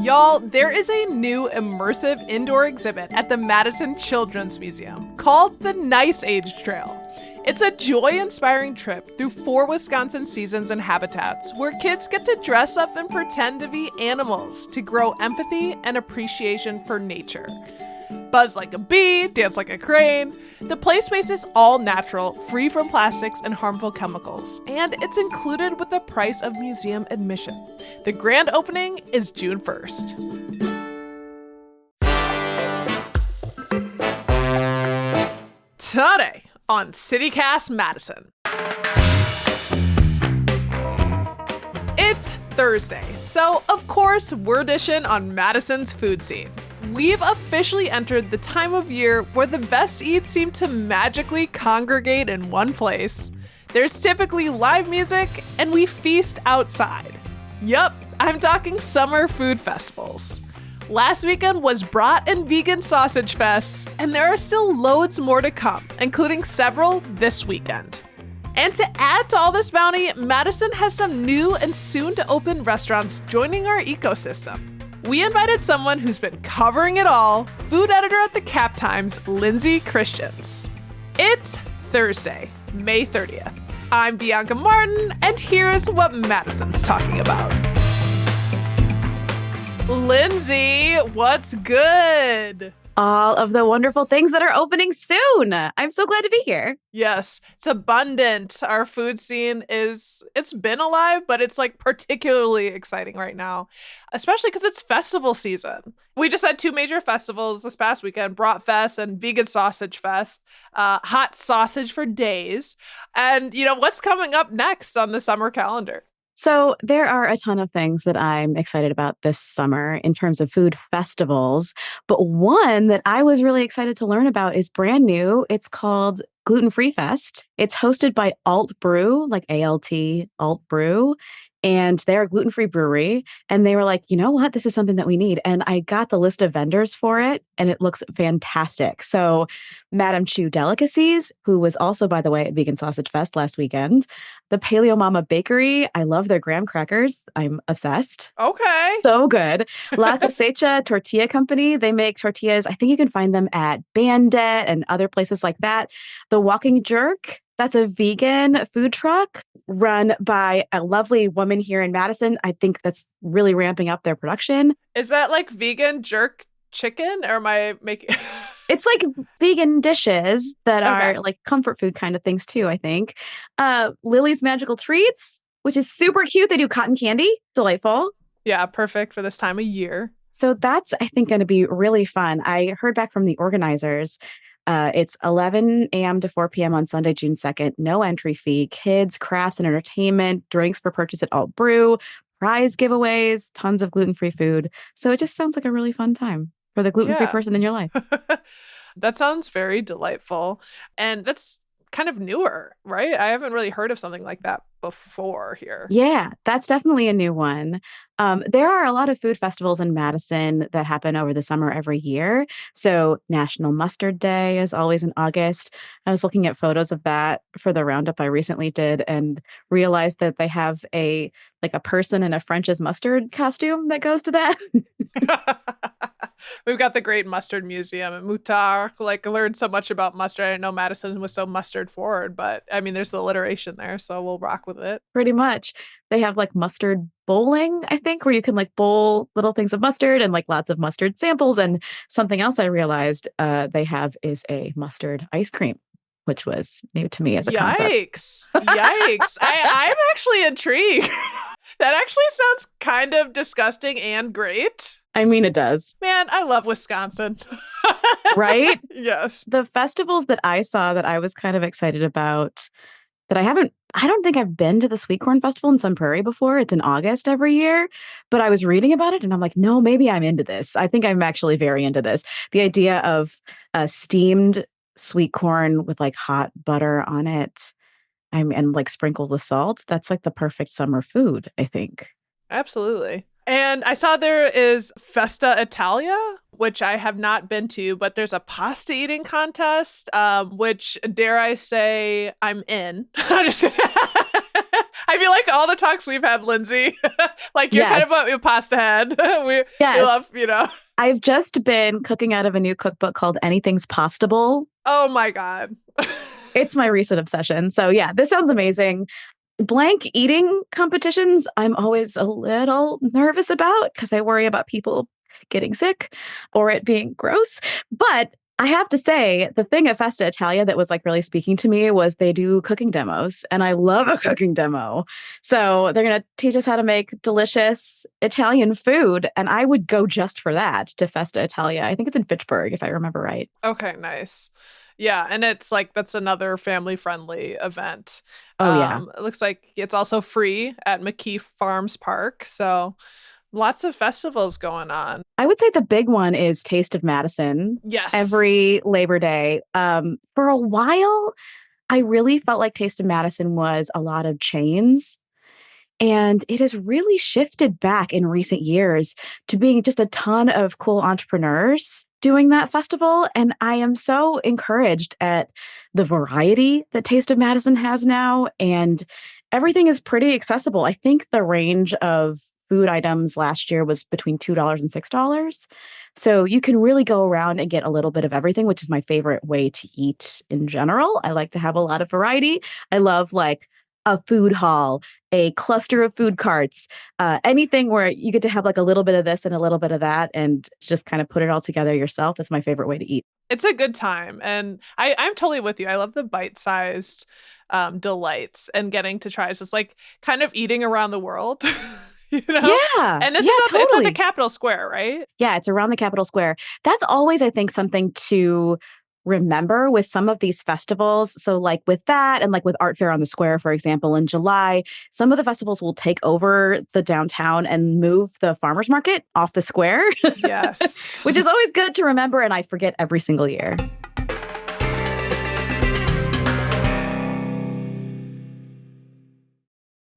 Y'all, there is a new immersive indoor exhibit at the Madison Children's Museum called the Nice Age Trail. It's a joy-inspiring trip through 4 Wisconsin seasons and habitats where kids get to dress up and pretend to be animals to grow empathy and appreciation for nature. Buzz like a bee, dance like a crane. The play space is all natural, free from plastics and harmful chemicals, and it's included with the price of museum admission. The grand opening is June 1st. Today on CityCast Madison. It's Thursday, so of course we're dishing on Madison's food scene. We've officially entered the time of year where the best eats seem to magically congregate in one place. There's typically live music, and we feast outside. Yup, I'm talking summer food festivals. Last weekend was Brat and Vegan Sausage Fests, and there are still loads more to come, including several this weekend. And to add to all this bounty, Madison has some new and soon-to-open restaurants joining our ecosystem. We invited someone who's been covering it all, food editor at the Cap Times, Lindsay Christians. It's Thursday, May 30th. I'm Bianca Martin, and here's what Madison's talking about. Lindsay, what's good? All of the wonderful things that are opening soon. I'm so glad to be here. Yes, it's abundant. Our food scene it's been alive, but it's like particularly exciting right now, especially because it's festival season. We just had 2 major festivals this past weekend, Brat Fest and Vegan Sausage Fest, hot sausage for days. And you know, what's coming up next on the summer calendar? So there are a ton of things that I'm excited about this summer in terms of food festivals. But one that I was really excited to learn about is brand new. It's called Gluten-free Fest. It's hosted by Alt Brew, like ALT, Alt Brew. And they're a gluten-free brewery. And they were like, you know what? This is something that we need. And I got the list of vendors for it, and it looks fantastic. So Madame Chu Delicacies, who was also, by the way, at Vegan Sausage Fest last weekend. The Paleo Mama Bakery. I love their graham crackers. I'm obsessed. Okay. So good. La Cosecha Tortilla Company. They make tortillas. I think you can find them at Bandit and other places like that. The Walking Jerk. That's a vegan food truck run by a lovely woman here in Madison. I think that's really ramping up their production. Is that like vegan jerk chicken, or am I making... It's like vegan dishes that are like comfort food kind of things too, I think. Lily's Magical Treats, which is super cute. They do cotton candy. Delightful. Yeah, perfect for this time of year. So that's, I think, going to be really fun. I heard back from the organizers. It's 11 a.m. to 4 p.m. on Sunday, June 2nd. No entry fee. Kids, crafts, and entertainment. Drinks for purchase at Alt Brew. Prize giveaways. Tons of gluten-free food. So it just sounds like a really fun time for the gluten-free person in your life. That sounds very delightful. And that's kind of newer, right? I haven't really heard of something like that before here. Yeah, that's definitely a new one. There are a lot of food festivals in Madison that happen over the summer every year. So National Mustard Day is always in August. I was looking at photos of that for the roundup I recently did and realized that they have a person in a French's mustard costume that goes to that. We've got the Great Mustard Museum at Moutard. Learned so much about mustard. I didn't know Madison was so mustard forward, but I mean, there's the alliteration there, so we'll rock with it. Pretty much. They have mustard bowling, I think, where you can bowl little things of mustard and lots of mustard samples. And something else I realized they have is a mustard ice cream, which was new to me as a concept. Yikes. I'm actually intrigued. That actually sounds kind of disgusting and great. I mean, it does. Man, I love Wisconsin. Right? Yes. The festivals that I saw that I was kind of excited about that I don't think I've been to the Sweet Corn Festival in Sun Prairie before. It's in August every year, but I was reading about it and I'm like, no, maybe I'm into this. I think I'm actually very into this. The idea of steamed sweet corn with hot butter on it. And sprinkled with salt. That's the perfect summer food, I think. Absolutely. And I saw there is Festa Italia, which I have not been to, but there's a pasta eating contest, which, dare I say, I'm in. I feel like all the talks we've had, Lindsay, like you're kind of Yes. a pasta head. We Yes. love, you know. I've just been cooking out of a new cookbook called Anything's Postable. Oh my God. It's my recent obsession. So yeah, this sounds amazing. Blank eating competitions, I'm always a little nervous about because I worry about people getting sick or it being gross. But I have to say, the thing at Festa Italia that was like really speaking to me was they do cooking demos, and I love a cooking demo. So they're going to teach us how to make delicious Italian food, and I would go just for that to Festa Italia. I think it's in Fitchburg, if I remember right. Okay, nice. Yeah, and it's like that's another family friendly event. Oh, yeah. It looks like it's also free at McKee Farms Park. So lots of festivals going on. I would say the big one is Taste of Madison Yes. every Labor Day. For a while, I really felt like Taste of Madison was a lot of chains. And it has really shifted back in recent years to being just a ton of cool entrepreneurs doing that festival. And I am so encouraged at the variety that Taste of Madison has now. And everything is pretty accessible. I think the range of food items last year was between $2 and $6. So you can really go around and get a little bit of everything, which is my favorite way to eat in general. I like to have a lot of variety. I love like a food hall, a cluster of food carts, anything where you get to have like a little bit of this and a little bit of that and just kind of put it all together yourself is my favorite way to eat. It's a good time. And I'm totally with you. I love the bite-sized delights and getting to try. It's like kind of eating around the world. You know? Yeah. And this Yeah, is it's at the totally. Capitol Square, right? Yeah, it's around the Capitol Square. That's always, I think, something to remember with some of these festivals. So, like with that, and like with Art Fair on the Square, for example, in July, some of the festivals will take over the downtown and move the farmers market off the square, Yes. which is always good to remember. And I forget every single year.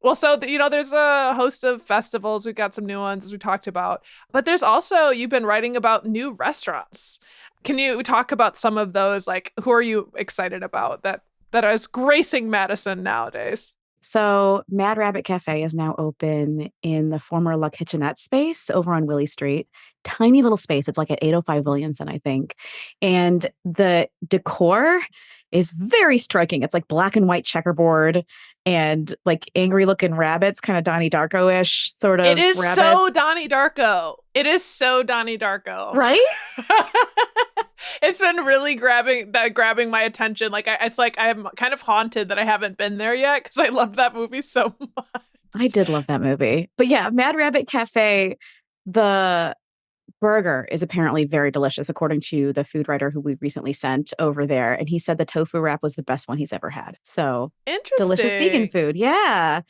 Well, so there's a host of festivals. We've got some new ones as we talked about, but there's also you've been writing about new restaurants. Can you talk about some of those? Like, who are you excited about that is gracing Madison nowadays? So, Mad Rabbit Cafe is now open in the former La Kitchenette space over on Willie Street. Tiny little space. It's like at 805 Williamson, I think. And the decor is very striking. It's like black and white checkerboard and like angry looking rabbits, kind of Donnie Darko-ish sort It of is rabbits. so Donnie Darko. It is so Donnie Darko. Right? It's been really grabbing my attention. Like it's like I'm kind of haunted that I haven't been there yet because I loved that movie so much. I did love that movie. But yeah, Mad Rabbit Cafe, the burger is apparently very delicious, according to the food writer who we recently sent over there. And he said the tofu wrap was the best one he's ever had. So delicious vegan Interesting. food. Yeah.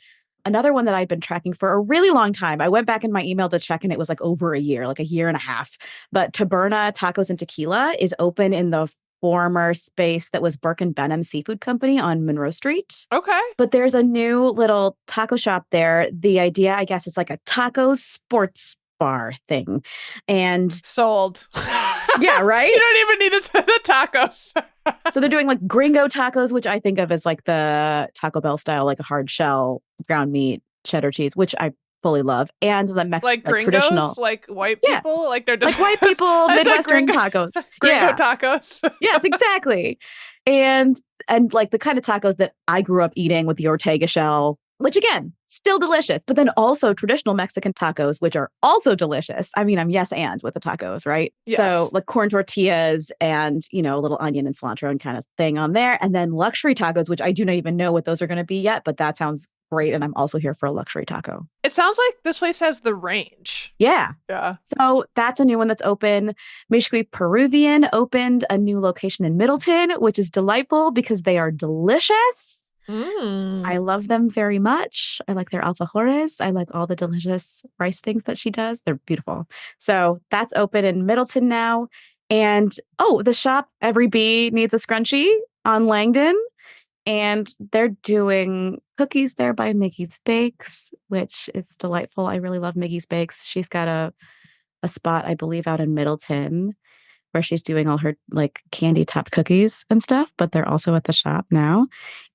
Another one that I'd been tracking for a really long time. I went back in my email to check and it was like over a year, like a year and a half. But Taberna Tacos and Tequila is open in the former space that was Burke and Benham Seafood Company on Monroe Street. Okay. But there's a new little taco shop there. The idea, I guess, is like a taco sports bar thing. And Sold. yeah, right? You don't even need to say the tacos. So they're doing like gringo tacos, which I think of as like the Taco Bell style, like a hard shell, ground meat, cheddar cheese, which I fully love. And the Like gringos, traditional. like white Yeah. people, like they're Like just white people, I said Midwestern tacos. gringo Yeah. tacos. Yes, exactly. And like the kind of tacos that I grew up eating with the Ortega shell, which again, still delicious, but then also traditional Mexican tacos, which are also delicious. I mean, I'm yes and with the tacos, right? Yes. So like corn tortillas and, a little onion and cilantro and kind of thing on there. And then luxury tacos, which I do not even know what those are going to be yet, but that sounds great. And I'm also here for a luxury taco. It sounds like this place has the range. Yeah. Yeah. So that's a new one that's open. Mishkwi Peruvian opened a new location in Middleton, which is delightful because they are delicious. I love them very much. I like their alfajores. I like all the delicious rice things that she does. They're beautiful. So that's open in Middleton now. And the shop, Every Bee Needs a Scrunchie on Langdon. And they're doing cookies there by Miggy's Bakes, which is delightful. I really love Miggy's Bakes. She's got a spot, I believe, out in Middleton where she's doing all her like candy topped cookies and stuff, but they're also at the shop now.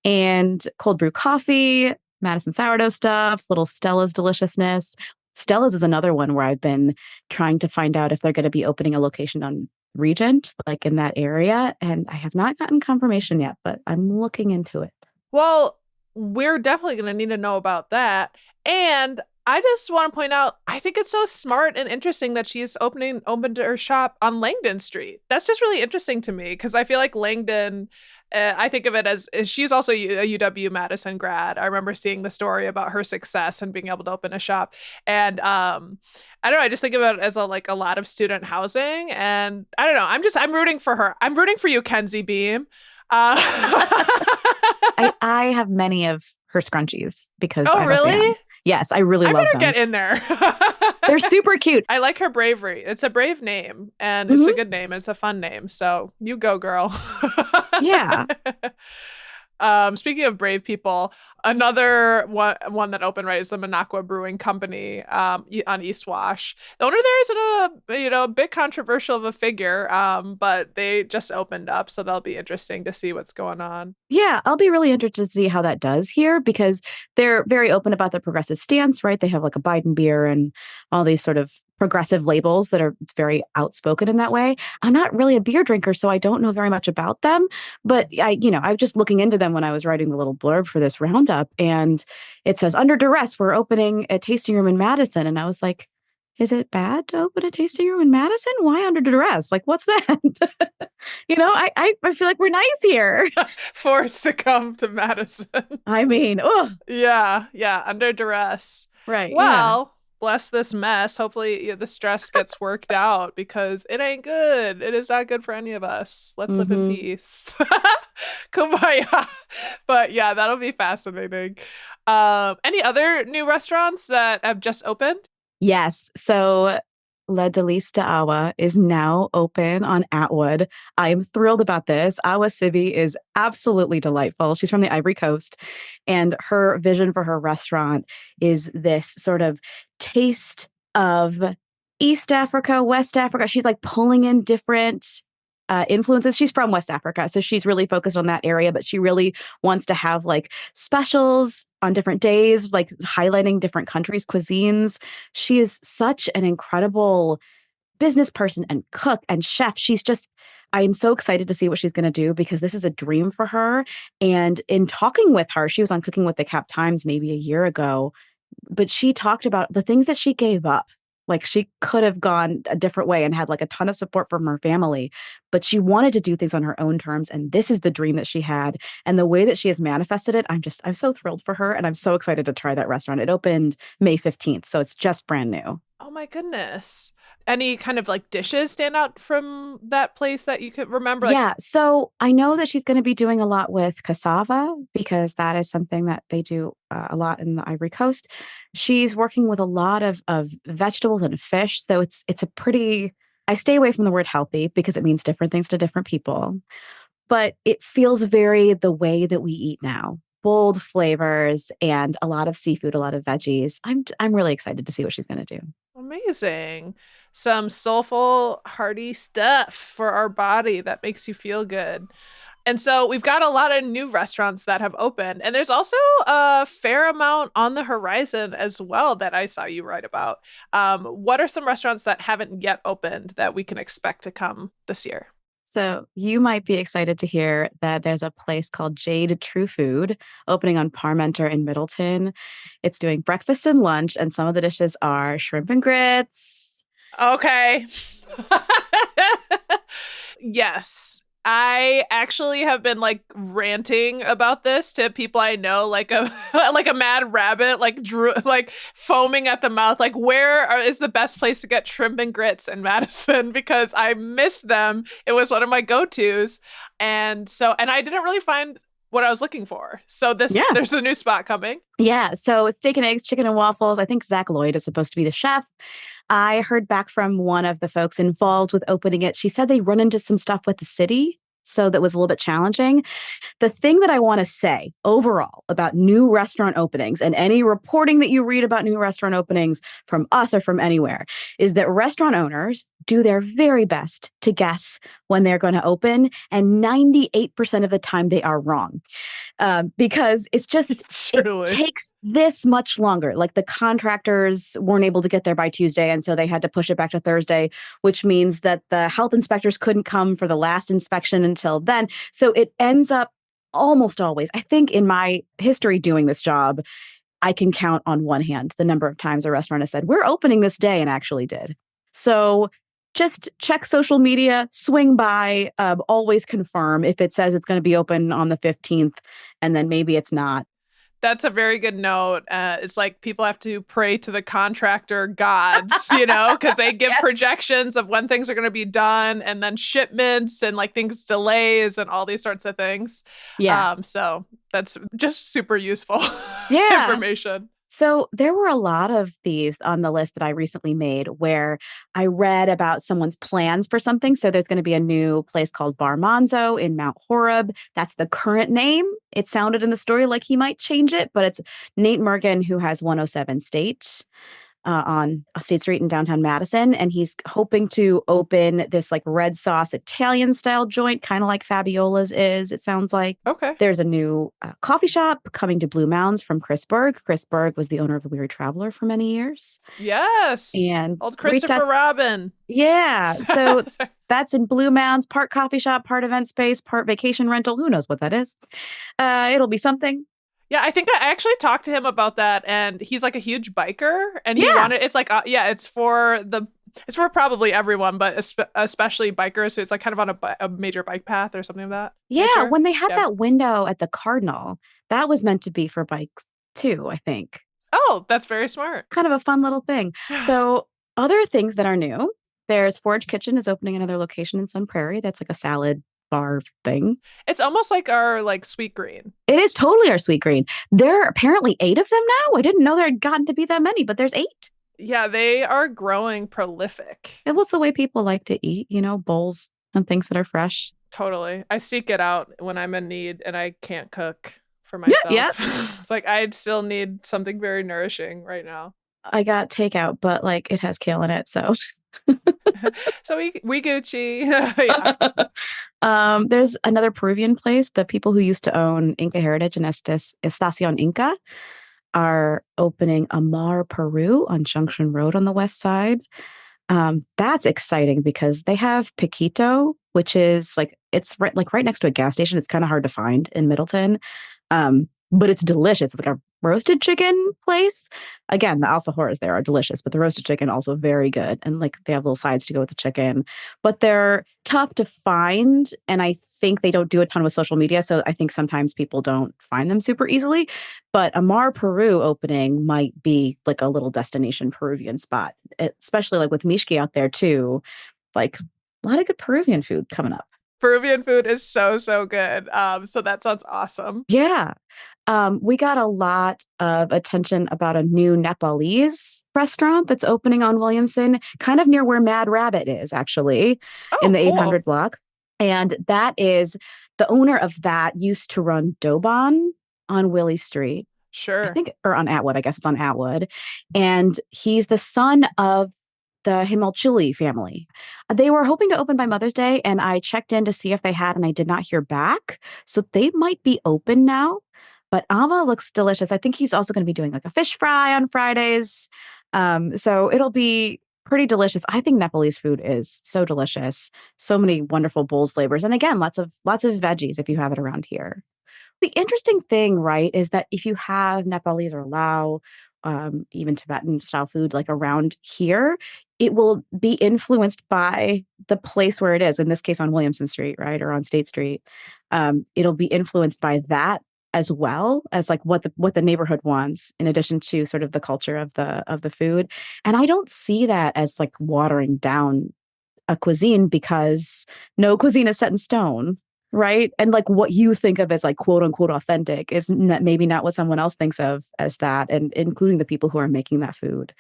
And cold brew coffee, Madison sourdough stuff, little Stella's deliciousness. Stella's is another one where I've been trying to find out if they're going to be opening a location on Regent, like in that area. And I have not gotten confirmation yet, but I'm looking into it. Well, we're definitely going to need to know about that. And I just want to point out, I think it's so smart and interesting that she's opened her shop on Langdon Street. That's just really interesting to me because I feel like Langdon, I think of it as she's also a UW Madison grad. I remember seeing the story about her success and being able to open a shop. And I don't know, I just think of it as like a lot of student housing. And I don't know, I'm rooting for her. I'm rooting for you, Kenzie Beam. I have many of her scrunchies because Oh, I'm really? a fan. Yes, I really love them. I better get in there. They're super cute. I like her bravery. It's a brave name and it's a good name. It's a fun name. So you go, girl. Yeah. Speaking of brave people, another one that opened right is the Minocqua Brewing Company on East Wash. The owner there isn't a bit controversial of a figure, but they just opened up, so that'll be interesting to see what's going on. Yeah, I'll be really interested to see how that does here because they're very open about their progressive stance, right? They have like a Biden beer and all these sort of progressive labels it's very outspoken in that way. I'm not really a beer drinker, so I don't know very much about them, but I was just looking into them when I was writing the little blurb for this roundup, and it says, under duress, we're opening a tasting room in Madison. And I was like, is it bad to open a tasting room in Madison? Why under duress? Like, what's that? I feel like we're nice here. Forced to come to Madison. I mean, oh. Yeah, under duress. Right. Well, bless this mess. Hopefully the stress gets worked out because it ain't good. It is not good for any of us. Let's live in peace. Kumbaya. But yeah, that'll be fascinating. Any other new restaurants that have just opened? Yes. So La Delice de Awa is now open on Atwood. I am thrilled about this. Awa Sibi is absolutely delightful. She's from the Ivory Coast, and her vision for her restaurant is this sort of taste of East Africa, West Africa. She's like pulling in different influences. She's from West Africa, so she's really focused on that area, but she really wants to have like specials on different days, like highlighting different countries' cuisines. She is such an incredible business person and cook and chef. I am so excited to see what she's going to do because this is a dream for her. And in talking with her, she was on Cooking with the Cap Times maybe a year ago, but she talked about the things that she gave up. Like she could have gone a different way and had like a ton of support from her family, but she wanted to do things on her own terms. And this is the dream that she had. And the way that she has manifested it, I'm so thrilled for her. And I'm so excited to try that restaurant. It opened May 15th. So it's just brand new. Oh my goodness. Any kind of like dishes stand out from that place that you could remember? Yeah. So I know that she's going to be doing a lot with cassava because that is something that they do a lot in the Ivory Coast. She's working with a lot of vegetables and fish. So it's a pretty, I stay away from the word healthy because it means different things to different people, but it feels very the way that we eat now. Bold flavors and a lot of seafood, a lot of veggies. I'm really excited to see what she's going to do. Amazing. Some soulful, hearty stuff for our body that makes you feel good. And so we've got a lot of new restaurants that have opened. And there's also a fair amount on the horizon as well that I saw you write about. What are some restaurants that haven't yet opened that we can expect to come this year? So you might be excited to hear that there's a place called Jade True Food opening on Parmenter in Middleton. It's doing breakfast and lunch, and some of the dishes are shrimp and grits. Okay. Yes. I actually have been like ranting about this to people I know, like a like a mad rabbit, like foaming at the mouth. Like, is the best place to get shrimp and grits in Madison? Because I miss them. It was one of my go-tos, and I didn't really find what I was looking for. So there's a new spot coming. Yeah. So it's steak and eggs, chicken and waffles. I think Zach Lloyd is supposed to be the chef. I heard back from one of the folks involved with opening it. She said they run into some stuff with the city, so that was a little bit challenging. The thing that I want to say overall about new restaurant openings and any reporting that you read about new restaurant openings from us or from anywhere is that restaurant owners do their very best to guess when they're going to open. And 98% of the time, they are wrong because it Truly. takes this much longer. Like the contractors weren't able to get there by Tuesday. And so they had to push it back to Thursday, which means that the health inspectors couldn't come for the last inspection until then. So it ends up almost always, I think in my history doing this job, I can count on one hand the number of times a restaurant has said, we're opening this day and actually did. So just check social media, swing by, always confirm if it says it's going to be open on the 15th and then maybe it's not. That's a very good note. It's like people have to pray to the contractor gods, because they give Yes. projections of when things are going to be done and then shipments and like things delays and all these sorts of things. Yeah. So that's just super useful Yeah. information. So there were a lot of these on the list that I recently made where I read about someone's plans for something. So there's going to be a new place called Bar Monzo in Mount Horeb. That's the current name. It sounded in the story like he might change it, but it's Nate Mergen, who has 107 State on State Street in downtown Madison. And he's hoping to open this like red sauce Italian style joint, kind of like Fabiola's is, it sounds like. Okay. There's a new coffee shop coming to Blue Mounds from Chris Berg. Chris Berg was the owner of the Weary Traveler for many years. Yes. And old Christopher Robin. Yeah. So that's in Blue Mounds, part coffee shop, part event space, part vacation rental. Who knows what that is? It'll be something. Yeah, I think I actually talked to him about that, and he's like a huge biker, and he wanted, it's like, it's for probably everyone, but especially bikers. So it's like kind of on a major bike path or something like that. Yeah, when they had that window at the Cardinal, that was meant to be for bikes too, I think. Oh, that's very smart. Kind of a fun little thing. Yes. So other things that are new, there's Forage Kitchen is opening another location in Sun Prairie. That's like a salad bar thing. It's almost like our like Sweet Green. It is totally our Sweet Green. There are apparently 8 of them now. I didn't know there had gotten to be that many, but there's 8. Yeah, they are growing prolific. It was the way people like to eat, bowls and things that are fresh. Totally. I seek it out when I'm in need and I can't cook for myself. Yeah. It's like I still need something very nourishing right now. I got takeout, but like it has kale in it, so so we Gucci. Yeah. There's another Peruvian place. The people who used to own Inca Heritage and Estacion Inca are opening Amar Peru on Junction Road on the west side. That's exciting because they have Piquito, which is like it's right next to a gas station. It's kind of hard to find in Middleton. But it's delicious. It's like a roasted chicken place. Again, the alfajores there are delicious, but the roasted chicken also very good. And like they have little sides to go with the chicken, but they're tough to find. And I think they don't do a ton with social media. So I think sometimes people don't find them super easily. But Amar Peru opening might be like a little destination Peruvian spot, especially like with Mishki out there too. Like a lot of good Peruvian food coming up. Peruvian food is so, so good. So that sounds awesome. Yeah. We got a lot of attention about a new Nepalese restaurant that's opening on Williamson, kind of near where Mad Rabbit is, actually, in the 800 block. And that is the owner of that used to run Dobon on Willie Street. Sure. I think, or on Atwood. I guess it's on Atwood. And he's the son of the Himalchuli family. They were hoping to open by Mother's Day, and I checked in to see if they had, and I did not hear back. So they might be open now. But Ava looks delicious. I think he's also going to be doing like a fish fry on Fridays. So it'll be pretty delicious. I think Nepalese food is so delicious. So many wonderful, bold flavors. And again, lots of veggies if you have it around here. The interesting thing, right, is that if you have Nepalese or Lao, even Tibetan style food like around here, it will be influenced by the place where it is. In this case, on Williamson Street, right, or on State Street. It'll be influenced by that as well as like what the neighborhood wants, in addition to sort of the culture of the food. And I don't see that as like watering down a cuisine, because no cuisine is set in stone, right? And like what you think of as like quote unquote authentic is maybe not what someone else thinks of as that, and including the people who are making that food.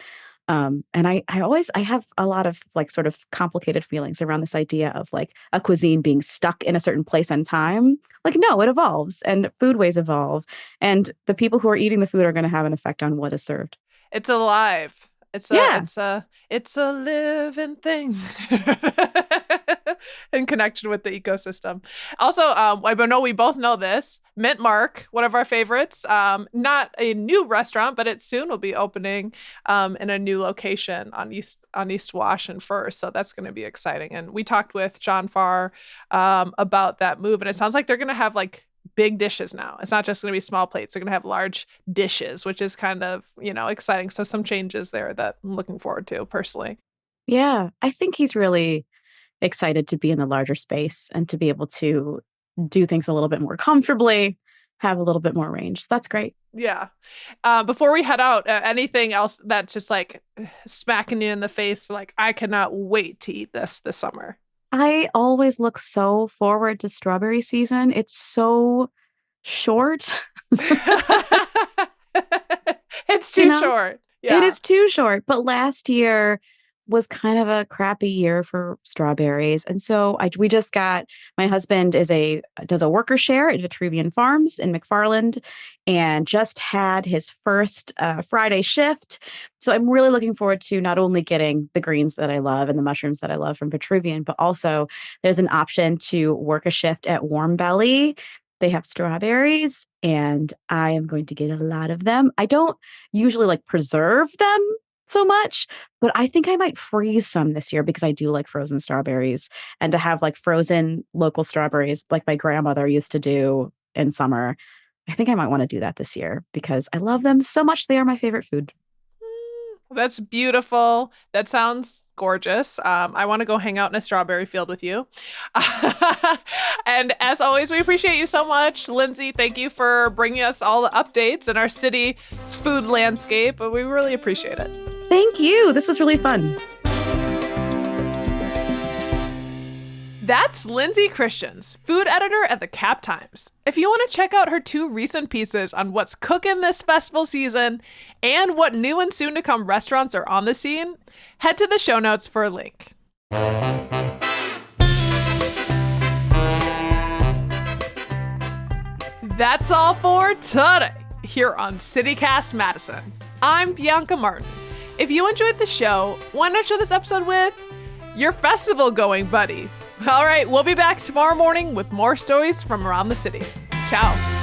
And I have a lot of like sort of complicated feelings around this idea of like a cuisine being stuck in a certain place and time. Like, no, it evolves and foodways evolve, and the people who are eating the food are going to have an effect on what is served. It's alive. It's a living thing. and connected with the ecosystem. Also, I know we both know this. Mint Mark, one of our favorites, not a new restaurant, but it soon will be opening in a new location on East Wash and First. So that's going to be exciting. And we talked with John Farr about that move, and it sounds like they're going to have like big dishes now. It's not just going to be small plates. They're going to have large dishes, which is kind of, exciting. So some changes there that I'm looking forward to personally. Yeah, I think he's really excited to be in the larger space and to be able to do things a little bit more comfortably, have a little bit more range. So that's great. Yeah. Before we head out, anything else that's just like smacking you in the face? Like, I cannot wait to eat this summer. I always look so forward to strawberry season. It's so short. It's too short. Yeah. It is too short. But last year was kind of a crappy year for strawberries. And so we just got, my husband does a worker share at Vitruvian Farms in McFarland and just had his first Friday shift. So I'm really looking forward to not only getting the greens that I love and the mushrooms that I love from Vitruvian, but also there's an option to work a shift at Warm Belly. They have strawberries and I am going to get a lot of them. I don't usually like preserve them so much, but I think I might freeze some this year because I do like frozen strawberries, and to have like frozen local strawberries like my grandmother used to do in summer. I think I might want to do that this year because I love them so much. They are my favorite food. That's beautiful. That sounds gorgeous. I want to go hang out in a strawberry field with you. And as always, we appreciate you so much. Lindsay, thank you for bringing us all the updates in our city's food landscape. We really appreciate it. Thank you. This was really fun. That's Lindsay Christians, food editor at the Cap Times. If you want to check out her 2 recent pieces on what's cooking this festival season and what new and soon to come restaurants are on the scene, head to the show notes for a link. That's all for today here on CityCast Madison. I'm Bianca Martin. If you enjoyed the show, why not share this episode with your festival going buddy? All right, we'll be back tomorrow morning with more stories from around the city. Ciao.